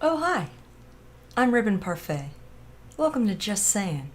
Oh, hi. I'm Ribbon Parfait. Welcome to Just Saying.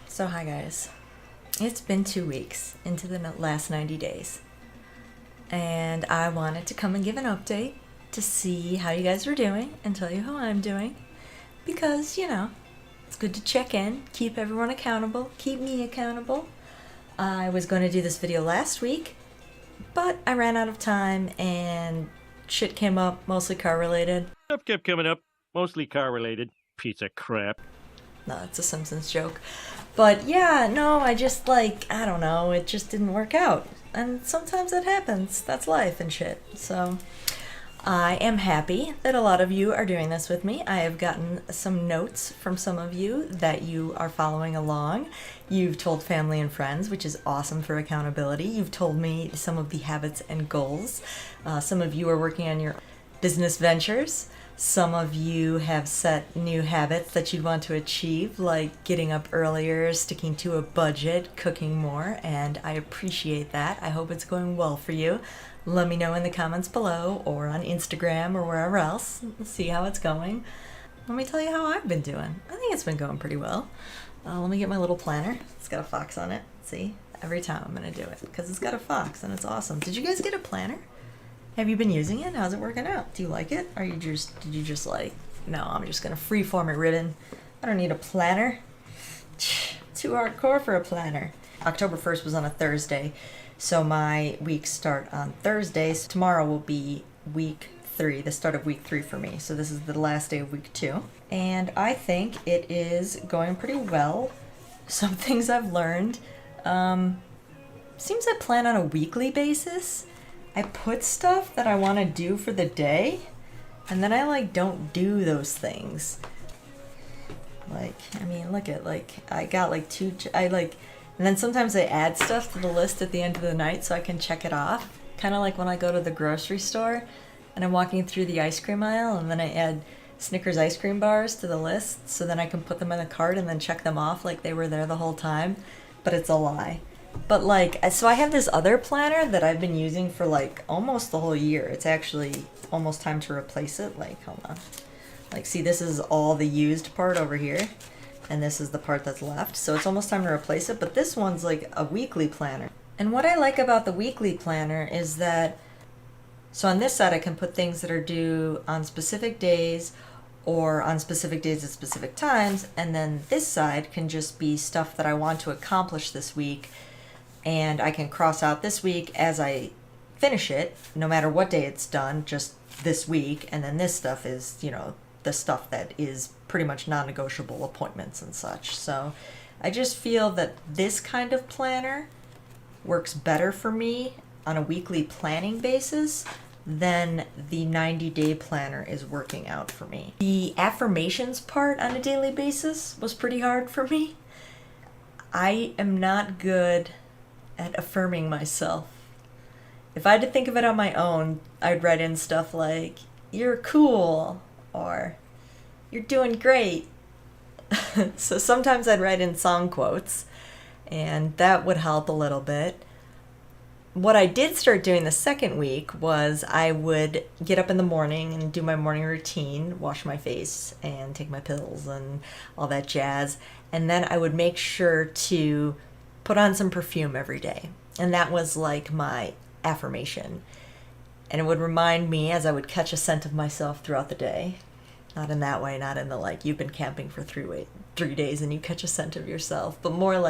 So, hi guys. It's been 2 weeks into the last 90 days. And I wanted to come and give an update to see how you guys were doing and tell you how I'm doing. Because, it's good to check in, keep everyone accountable, keep me accountable. I was going to do this video last week, but I ran out of time and shit came up, mostly car related. Stuff kept coming up, mostly car related. Piece of crap. No, it's a Simpsons joke. But yeah, no, I don't know, it just didn't work out. And sometimes that happens. That's life and shit. So I am happy that a lot of you are doing this with me. I have gotten some notes from some of you that you are following along. You've told family and friends, which is awesome for accountability. You've told me some of the habits and goals. Some of you are working on your business ventures. Some of you have set new habits that you'd want to achieve, like getting up earlier, sticking to a budget, cooking more, and I appreciate that. I hope it's going well for you. Let me know in the comments below or on Instagram or wherever else. See how it's going. Let me tell you how I've been doing. I think it's been going pretty well. Let me get my little planner. It's got a fox on it. See? Every time I'm going to do it because it's got a fox and it's awesome. Did you guys get a planner? Have you been using it? How's it working out? Do you like it? Or did you just like, no, I'm just gonna freeform it, Ribbon. I don't need a planner. Too hardcore for a planner. October 1st was on a Thursday, so my weeks start on Thursdays. Tomorrow will be week 3, the start of week 3 for me. So this is the last day of week 2. And I think it is going pretty well. Some things I've learned. Seems I plan on a weekly basis. I put stuff that I want to do for the day, and then I don't do those things. Look at I got and then sometimes I add stuff to the list at the end of the night so I can check it off. Kind of like when I go to the grocery store and I'm walking through the ice cream aisle and then I add Snickers ice cream bars to the list so then I can put them in the cart and then check them off like they were there the whole time, but it's a lie. But so I have this other planner that I've been using for almost the whole year. It's actually almost time to replace it. Hold on. See, this is all the used part over here, and this is the part that's left. So it's almost time to replace it, but this one's a weekly planner. And what I like about the weekly planner is that, so on this side I can put things that are due on specific days or on specific days at specific times, and then this side can just be stuff that I want to accomplish this week. And I can cross out this week as I finish it, no matter what day it's done, just this week. And then this stuff is, the stuff that is pretty much non-negotiable appointments and such. So I just feel that this kind of planner works better for me on a weekly planning basis than the 90-day planner is working out for me. The affirmations part on a daily basis was pretty hard for me. I am not good at affirming myself. If I had to think of it on my own, I'd write in stuff like, "You're cool," or "You're doing great." So sometimes I'd write in song quotes, and that would help a little bit. What I did start doing the second week was I would get up in the morning and do my morning routine, wash my face and take my pills and all that jazz, and then I would make sure to put on some perfume every day. And that was my affirmation. And it would remind me as I would catch a scent of myself throughout the day. Not in that way, not in the you've been camping for 3 days and you catch a scent of yourself, but more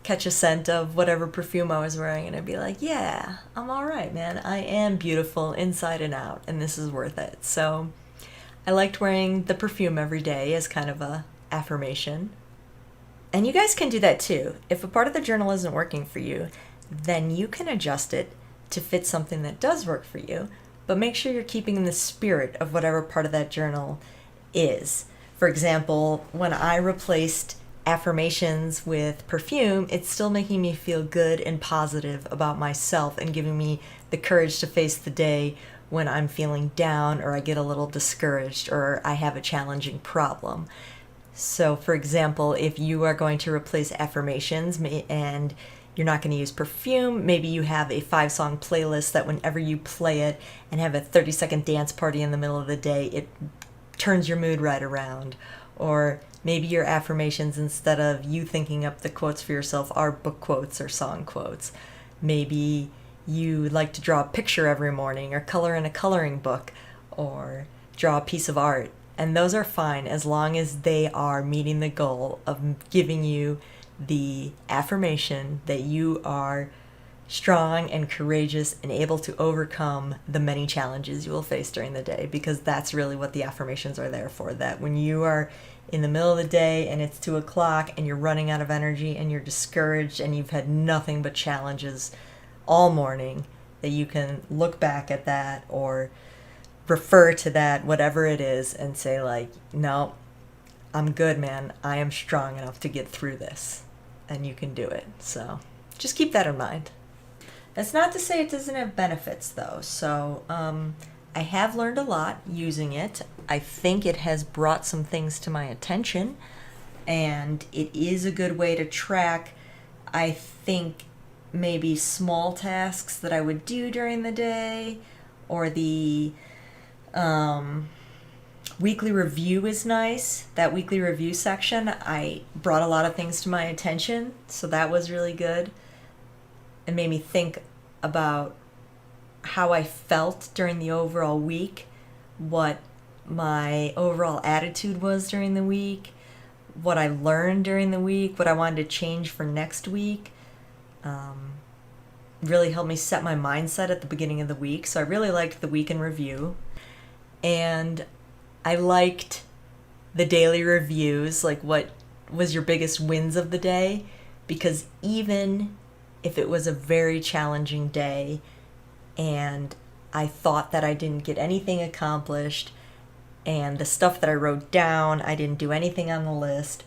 catch a scent of whatever perfume I was wearing and I'd be like, yeah, I'm all right, man. I am beautiful inside and out and this is worth it. So I liked wearing the perfume every day as kind of a affirmation. And you guys can do that too. If a part of the journal isn't working for you, then you can adjust it to fit something that does work for you, but make sure you're keeping in the spirit of whatever part of that journal is. For example, when I replaced affirmations with perfume, it's still making me feel good and positive about myself and giving me the courage to face the day when I'm feeling down or I get a little discouraged or I have a challenging problem. So, for example, if you are going to replace affirmations and you're not going to use perfume, maybe you have a 5-song playlist that whenever you play it and have a 30-second dance party in the middle of the day, it turns your mood right around. Or maybe your affirmations, instead of you thinking up the quotes for yourself, are book quotes or song quotes. Maybe you like to draw a picture every morning or color in a coloring book or draw a piece of art. And those are fine as long as they are meeting the goal of giving you the affirmation that you are strong and courageous and able to overcome the many challenges you will face during the day, because that's really what the affirmations are there for. That when you are in the middle of the day and it's 2 o'clock and you're running out of energy and you're discouraged and you've had nothing but challenges all morning, that you can look back at that or refer to that, whatever it is, and say like, no, I'm good, man. I am strong enough to get through this, and you can do it. So just keep that in mind. That's not to say it doesn't have benefits, though. So I have learned a lot using it. I think it has brought some things to my attention, and it is a good way to track, I think, maybe small tasks that I would do during the day, or the weekly review is nice. That weekly review section, I brought a lot of things to my attention, so that was really good. It made me think about how I felt during the overall week, what my overall attitude was during the week, what I learned during the week, what I wanted to change for next week. Really helped me set my mindset at the beginning of the week. So I really liked the week in review. And I liked the daily reviews, like what was your biggest wins of the day, because even if it was a very challenging day and I thought that I didn't get anything accomplished and the stuff that I wrote down, I didn't do anything on the list,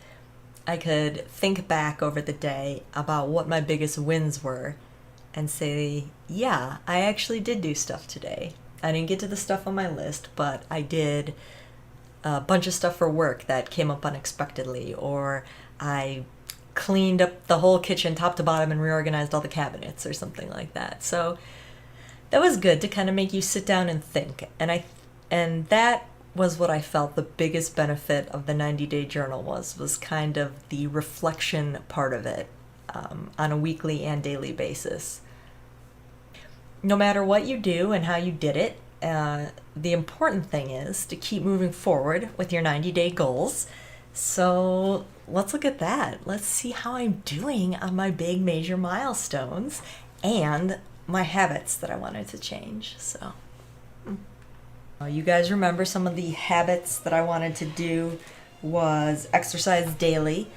I could think back over the day about what my biggest wins were and say, yeah, I actually did do stuff today. I didn't get to the stuff on my list, but I did a bunch of stuff for work that came up unexpectedly, or I cleaned up the whole kitchen top to bottom and reorganized all the cabinets or something like that. So that was good to kind of make you sit down and think. And that was what I felt the biggest benefit of the 90-day journal was kind of the reflection part of it on a weekly and daily basis. No matter what you do and how you did it, the important thing is to keep moving forward with your 90-day goals. So let's look at that. Let's see how I'm doing on my big major milestones and my habits that I wanted to change. So you guys remember some of the habits that I wanted to do was exercise daily.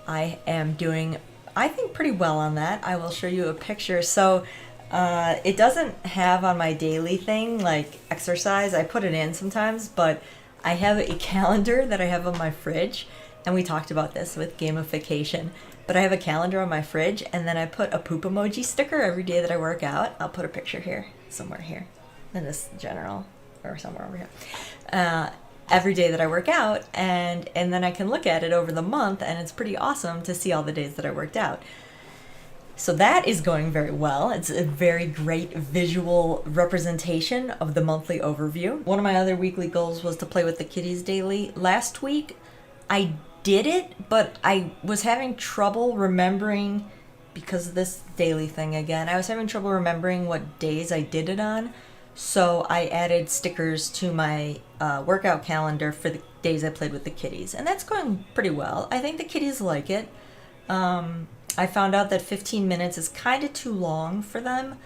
I am doing, I think, pretty well on that. I will show you a picture. So it doesn't have on my daily thing like exercise. I put it in sometimes, but I have a calendar that I have on my fridge, and we talked about this with gamification, but I have a calendar on my fridge, and then I put a poop emoji sticker every day that I work out. I'll put a picture here, somewhere here, in this general, or somewhere over here. Every day that I work out, and then I can look at it over the month, and it's pretty awesome to see all the days that I worked out. So that is going very well. It's a very great visual representation of the monthly overview. One of my other weekly goals was to play with the kitties daily. Last week, I did it, but I was having trouble remembering, because of this daily thing again, I was having trouble remembering what days I did it on. So I added stickers to my workout calendar for the days I played with the kitties. And that's going pretty well. I think the kitties like it. I found out that 15 minutes is kind of too long for them.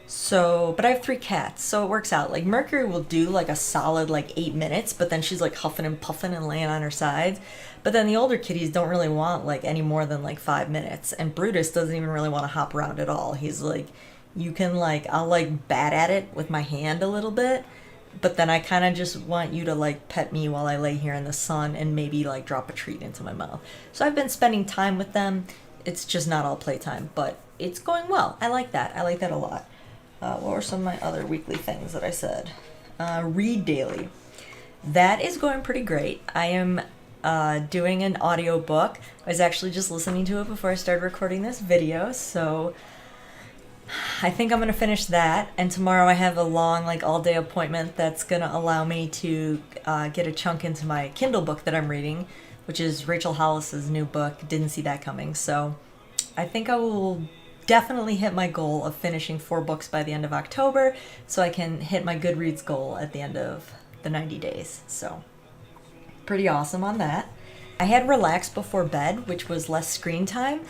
So, but I have 3 cats, so it works out. Like Mercury will do like a solid like 8 minutes, but then she's like huffing and puffing and laying on her sides. But then the older kitties don't really want like any more than like 5 minutes. And Brutus doesn't even really want to hop around at all. He's like, you can like, I'll like bat at it with my hand a little bit, but then I kind of just want you to like pet me while I lay here in the sun and maybe like drop a treat into my mouth. So I've been spending time with them. It's just not all playtime, but it's going well. I like that. I like that a lot. What were some of my other weekly things that I said? read daily. That is going pretty great. I am doing an audiobook. I was actually just listening to it before I started recording this video, so I think I'm going to finish that. And tomorrow I have a long, like, all-day appointment that's going to allow me to get a chunk into my Kindle book that I'm reading, which is Rachel Hollis's new book. Didn't see that coming, so I think I will definitely hit my goal of finishing 4 books by the end of October, so I can hit my Goodreads goal at the end of the 90 days. So pretty awesome on that. I had relaxed before bed, which was less screen time.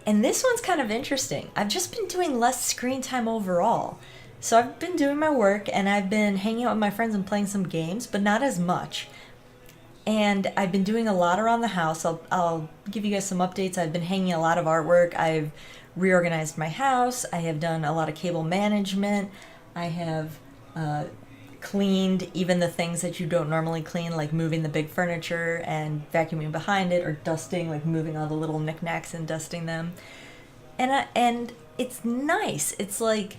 And this one's kind of interesting. I've just been doing less screen time overall. So I've been doing my work and I've been hanging out with my friends and playing some games, but not as much. And I've been doing a lot around the house. I'll give you guys some updates. I've been hanging a lot of artwork. I've reorganized my house. I have done a lot of cable management. I have cleaned even the things that you don't normally clean, like moving the big furniture and vacuuming behind it, or dusting, like moving all the little knickknacks and dusting them. And it's nice. It's like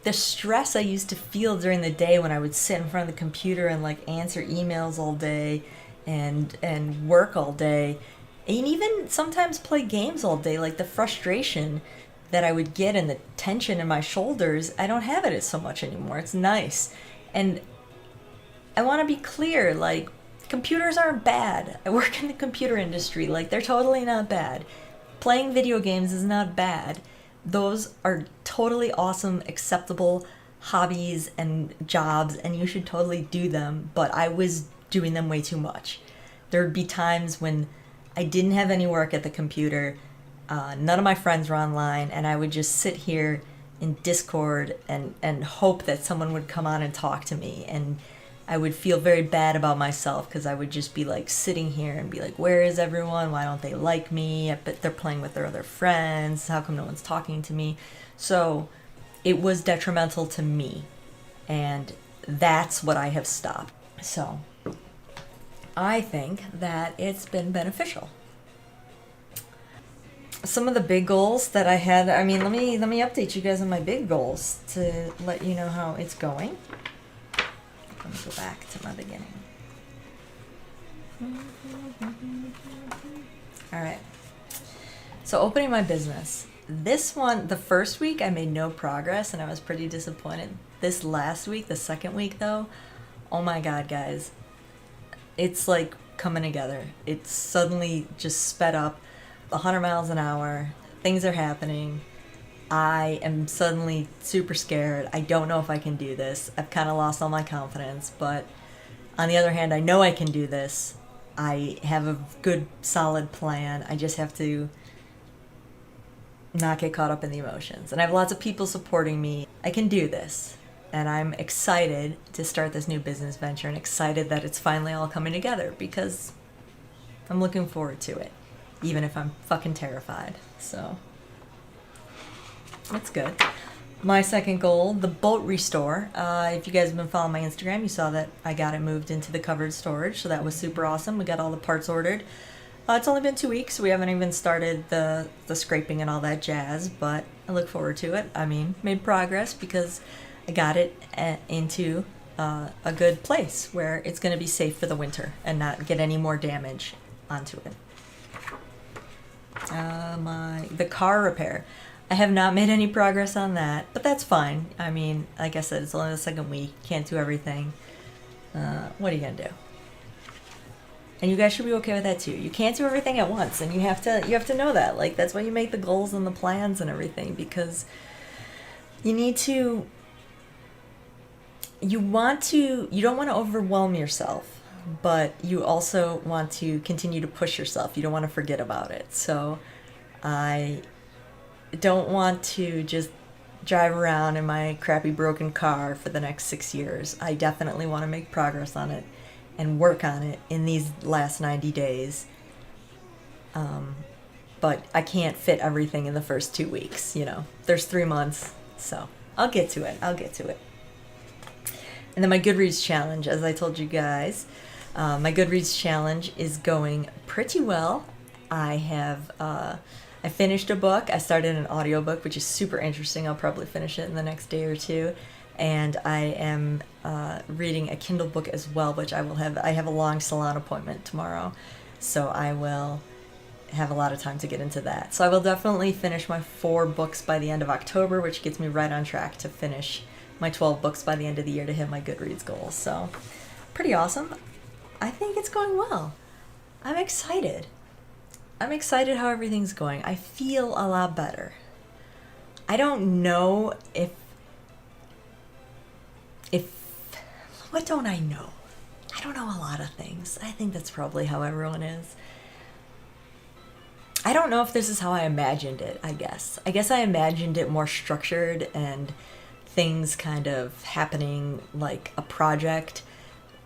the stress I used to feel during the day when I would sit in front of the computer and like answer emails all day and work all day, and even sometimes play games all day. Like the frustration that I would get and the tension in my shoulders, I don't have it so much anymore. It's nice. And I want to be clear, like, computers aren't bad. I work in the computer industry. Like, they're totally not bad. Playing video games is not bad. Those are totally awesome, acceptable hobbies and jobs, and you should totally do them, but I was doing them way too much. There would be times when I didn't have any work at the computer, none of my friends were online, and I would just sit here in Discord and hope that someone would come on and talk to me, and I would feel very bad about myself because I would just be like sitting here and be like, where is everyone? Why don't they like me? I bet they're playing with their other friends. How come no one's talking to me? So it was detrimental to me, and that's what I have stopped. So I think that it's been beneficial. Some of the big goals that I had, I mean, let me update you guys on my big goals to let you know how it's going. Let me go back to my beginning. All right. So opening my business. This one, the first week, I made no progress and I was pretty disappointed. This last week, the second week though, oh my God, guys. It's like coming together. It's suddenly just sped up 100 miles an hour. Things are happening. I am suddenly super scared. I don't know if I can do this. I've kind of lost all my confidence, but on the other hand, I know I can do this. I have a good, solid plan. I just have to not get caught up in the emotions. And I have lots of people supporting me. I can do this. And I'm excited to start this new business venture and excited that it's finally all coming together because I'm looking forward to it, even if I'm fucking terrified. So that's good. My second goal, the boat restore. If you guys have been following my Instagram, you saw that I got it moved into the covered storage, so that was super awesome. We got all the parts ordered. It's only been 2 weeks. We haven't even started the scraping and all that jazz, but I look forward to it. I mean, made progress because I got it into a good place where it's going to be safe for the winter and not get any more damage onto it. The car repair. I have not made any progress on that, but that's fine. I mean, like I said, it's only the second week. Can't do everything. What are you gonna do? And you guys should be okay with that too. You can't do everything at once, and you have to know that. Like, that's why you make the goals and the plans and everything, because you need to. You don't want to overwhelm yourself, but you also want to continue to push yourself. You don't want to forget about it. So I don't want to just drive around in my crappy broken car for the next 6 years. I definitely want to make progress on it and work on it in these last 90 days. But I can't fit everything in the first 2 weeks, you know. There's 3 months, so I'll get to it. And then my Goodreads challenge, as I told you guys, my Goodreads challenge is going pretty well. I finished a book. I started an audiobook, which is super interesting. I'll probably finish it in the next day or two. and I am reading a Kindle book as well, which I have a long salon appointment tomorrow, so I will have a lot of time to get into that. So I will definitely finish my 4 books by the end of October, which gets me right on track to finish my 12 books by the end of the year to hit my Goodreads goals. So pretty awesome. I think it's going well. I'm excited. I'm excited how everything's going. I feel a lot better. I don't know if what don't I know? I don't know a lot of things. I think that's probably how everyone is. I don't know if this is how I imagined it, I guess. I guess I imagined it more structured and things kind of happening like a project,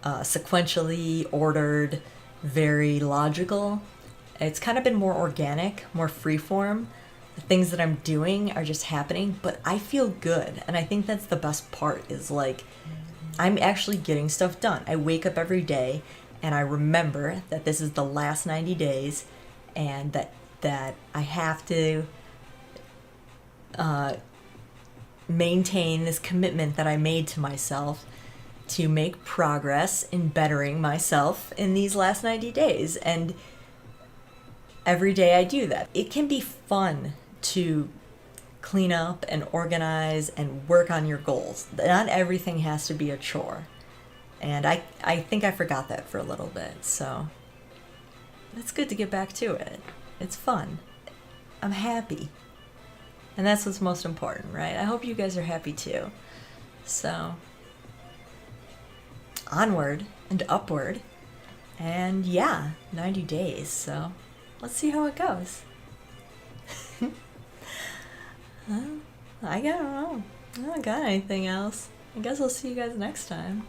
sequentially ordered, very logical. It's kind of been more organic, more freeform. The things that I'm doing are just happening, but I feel good. And I think that's the best part, is like, I'm actually getting stuff done. I wake up every day and I remember that this is the last 90 days and that I have to maintain this commitment that I made to myself to make progress in bettering myself in these last 90 days. And every day I do that. It can be fun to clean up and organize and work on your goals. Not everything has to be a chore. And I think I forgot that for a little bit, so it's good to get back to it. It's fun. I'm happy. And that's what's most important, right? I hope you guys are happy too. So, onward and upward. And yeah, 90 days, so let's see how it goes. I don't know. I don't got anything else. I guess I'll see you guys next time.